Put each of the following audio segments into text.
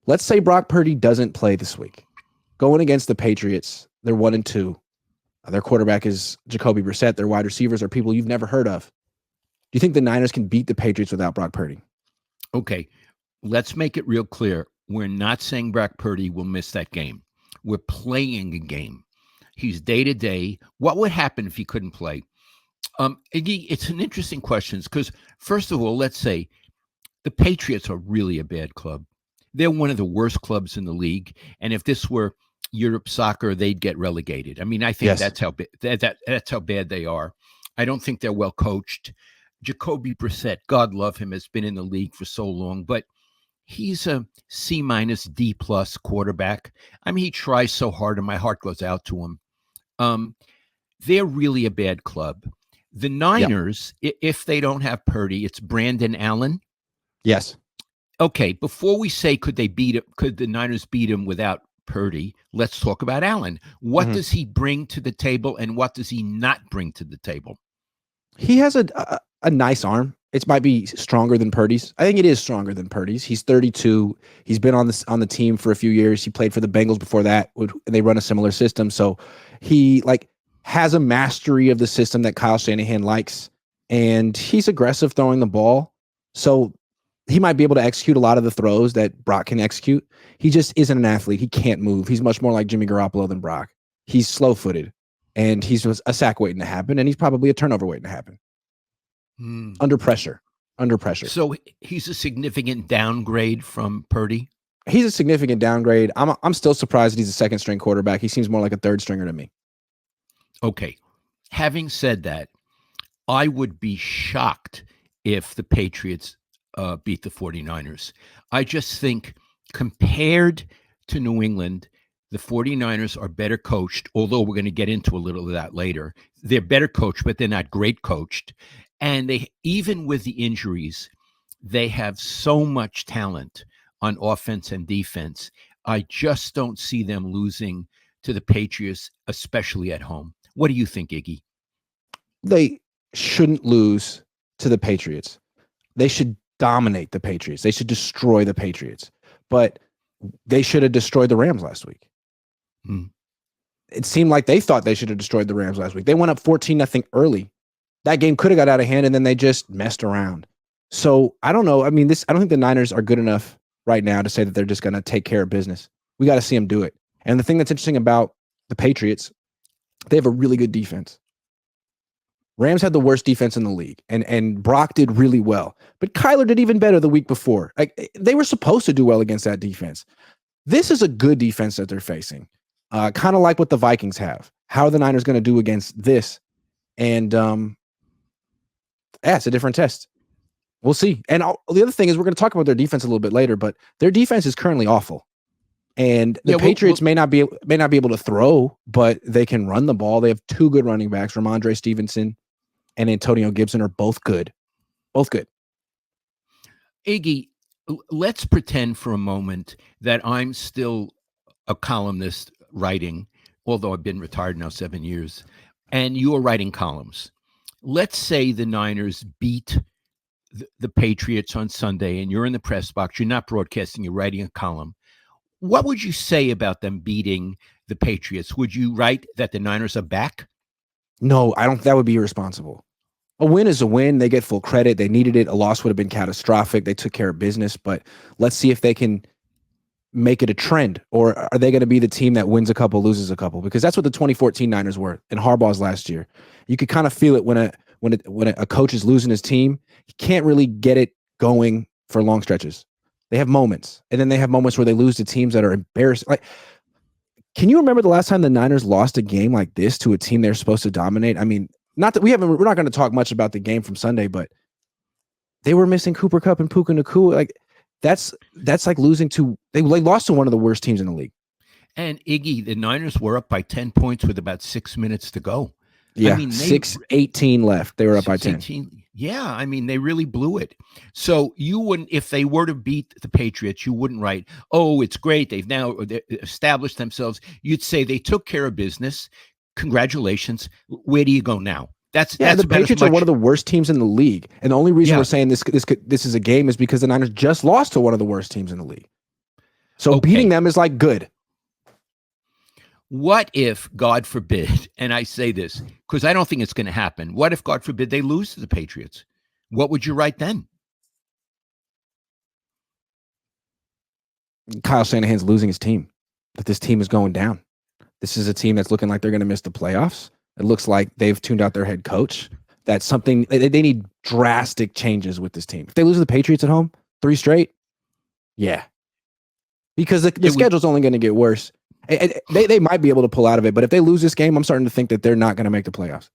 Let's say Brock Purdy doesn't play this week. Going against the Patriots, they're 1-2. Their quarterback is Jacoby Brissett. Their wide receivers are people you've never heard of. Do you think the Niners can beat the Patriots without Brock Purdy? Okay, let's make it real clear. We're not saying Brock Purdy will miss that game. We're playing a game. He's day-to-day. What would happen if he couldn't play? It's an interesting question because, first of all, let's say the Patriots are really a bad club. They're one of the worst clubs in the league. And if this were Europe soccer, they'd get relegated. I mean, I think that's how bad they are. I don't think they're well coached. Jacoby Brissett, God love him, has been in the league for so long, but he's a C-, D+ quarterback. I mean, he tries so hard, and my heart goes out to him. They're really a bad club. The Niners, if they don't have Purdy, it's Brandon Allen. Yes. Okay, before we say could the Niners beat him without Purdy, let's talk about Allen. What does he bring to the table, and what does he not bring to the table? He has a nice arm. It might be stronger than Purdy's. I think it is stronger than Purdy's. He's 32. He's been on the team for a few years. He played for the Bengals before that. They run a similar system, so he has a mastery of the system that Kyle Shanahan likes, and he's aggressive throwing the ball. So he might be able to execute a lot of the throws that Brock can execute. He just isn't an athlete. He can't move. He's much more like Jimmy Garoppolo than Brock. He's slow-footed, and he's a sack waiting to happen, and he's probably a turnover waiting to happen. Under pressure. So he's a significant downgrade from Purdy? He's a significant downgrade. I'm still surprised that he's a second-string quarterback. He seems more like a third-stringer to me. Okay. Having said that, I would be shocked if the Patriots beat the 49ers. I just think compared to New England, the 49ers are better coached, although we're going to get into a little of that later. They're better coached, but they're not great coached. And they, even with the injuries, they have so much talent on offense and defense. I just don't see them losing to the Patriots, especially at home. What do you think, Iggy? They shouldn't lose to the Patriots. They should dominate the Patriots. They should destroy the Patriots. But they should have destroyed the Rams last week. It seemed like they thought they should have destroyed the Rams last week. They went up 14-0 early. That game could have got out of hand, and then they just messed around. So I don't know. I mean, I don't think the Niners are good enough right now to say that they're just going to take care of business. We got to see them do it. And the thing that's interesting about the Patriots, they have a really good defense. Rams had the worst defense in the league, and Brock did really well. But Kyler did even better the week before. They were supposed to do well against that defense. This is a good defense that they're facing, kind of like what the Vikings have. How are the Niners going to do against this? And it's a different test. We'll see. And the other thing is we're going to talk about their defense a little bit later, but their defense is currently awful. And the Patriots may not be able to throw, but they can run the ball. They have two good running backs. Ramondre Stevenson and Antonio Gibson are both good. Both good. Iggy, let's pretend for a moment that I'm still a columnist writing, although I've been retired now 7 years, and you're writing columns. Let's say the Niners beat the Patriots on Sunday, and you're in the press box. You're not broadcasting. You're writing a column. What would you say about them beating the Patriots? Would you write that the Niners are back? No, I don't. That would be irresponsible. A win is a win. They get full credit. They needed it. A loss would have been catastrophic. They took care of business, but let's see if they can make it a trend, or are they going to be the team that wins a couple, loses a couple? Because that's what the 2014 Niners were in Harbaugh's last year. You could kind of feel it when a coach is losing his team. He can't really get it going for long stretches. They have moments, and then they have moments where they lose to teams that are embarrassing. Like, can you remember the last time the Niners lost a game like this to a team they're supposed to dominate? I mean, not that we're not going to talk much about the game from Sunday, but they were missing Cooper Kupp and Puka Nacua. Like that's like losing to they lost to one of the worst teams in the league. And Iggy, the Niners were up by 10 points with about 6 minutes to go. Yeah, I mean, 6:18 left. They were up by 10. Yeah, I mean, they really blew it. So you wouldn't, if they were to beat the Patriots, you wouldn't write, "Oh, it's great. They've now established themselves." You'd say they took care of business. Congratulations. Where do you go now? That's the Patriots are one of the worst teams in the league, and the only reason we're saying this is a game is because the Niners just lost to one of the worst teams in the league. So Okay. beating them is like good. What if, God forbid, and I say this because I don't think it's going to happen. What if, God forbid, they lose to the Patriots? What would you write then? Kyle Shanahan's losing his team. That this team is going down. This is a team that's looking like they're going to miss the playoffs. It looks like they've tuned out their head coach. That's something they need drastic changes with this team. If they lose to the Patriots at home 3 straight, yeah, because the schedule's only going to get worse. They might be able to pull out of it, but if they lose this game, I'm starting to think that they're not going to make the playoffs.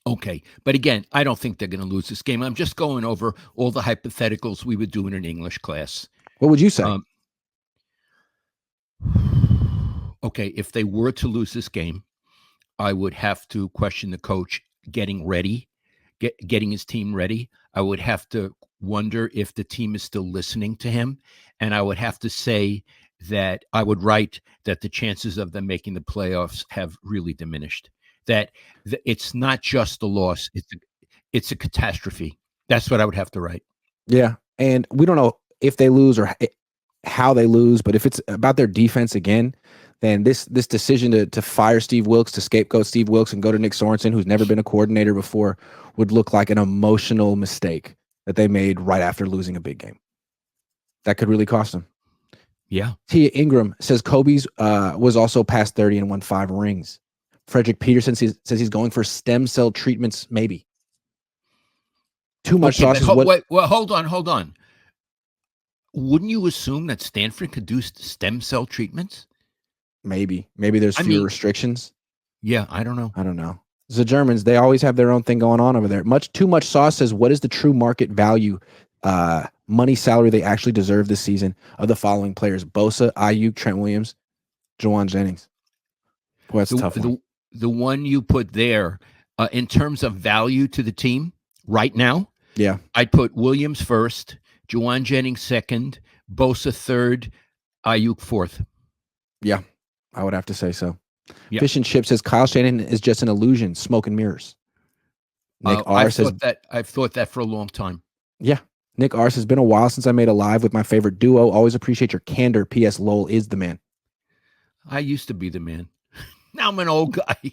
Okay. But again, I don't think they're going to lose this game. I'm just going over all the hypotheticals we would do in an English class. What would you say? Okay. If they were to lose this game, I would have to question the coach getting ready, getting his team ready. I would have to wonder if the team is still listening to him. And I would have to say that I would write that the chances of them making the playoffs have really diminished. That it's not just a loss; it's a catastrophe. That's what I would have to write. Yeah, and we don't know if they lose or how they lose, but if it's about their defense again, then this decision to fire Steve Wilks, to scapegoat Steve Wilks and go to Nick Sorensen, who's never been a coordinator before, would look like an emotional mistake that they made right after losing a big game. That could really cost them. Yeah. Tia Ingram says Kobe's was also past 30 and won 5 rings. Frederick Peterson says he's going for stem cell treatments, maybe. Too much sauce is what... Wait, well, hold on. Wouldn't you assume that Stanford could do stem cell treatments? Maybe there's fewer restrictions. Yeah, I don't know. The Germans, they always have their own thing going on over there. Too much sauce says, what is the true market value, money salary they actually deserve this season of the following players? Bosa, Ayuk, Trent Williams, Jawan Jennings. Boy, that's a tough one. The one you put there, in terms of value to the team right now, yeah, I'd put Williams first, Jawan Jennings second, Bosa third, Ayuk fourth. Yeah, I would have to say so. Yeah. Fish and Chip says Kyle Shanahan is just an illusion, smoke and mirrors. Nick R says I've thought that for a long time. Yeah. Nick R says, been a while since I made a live with my favorite duo. Always appreciate your candor. P.S. Lowell is the man. I used to be the man. Now I'm an old guy.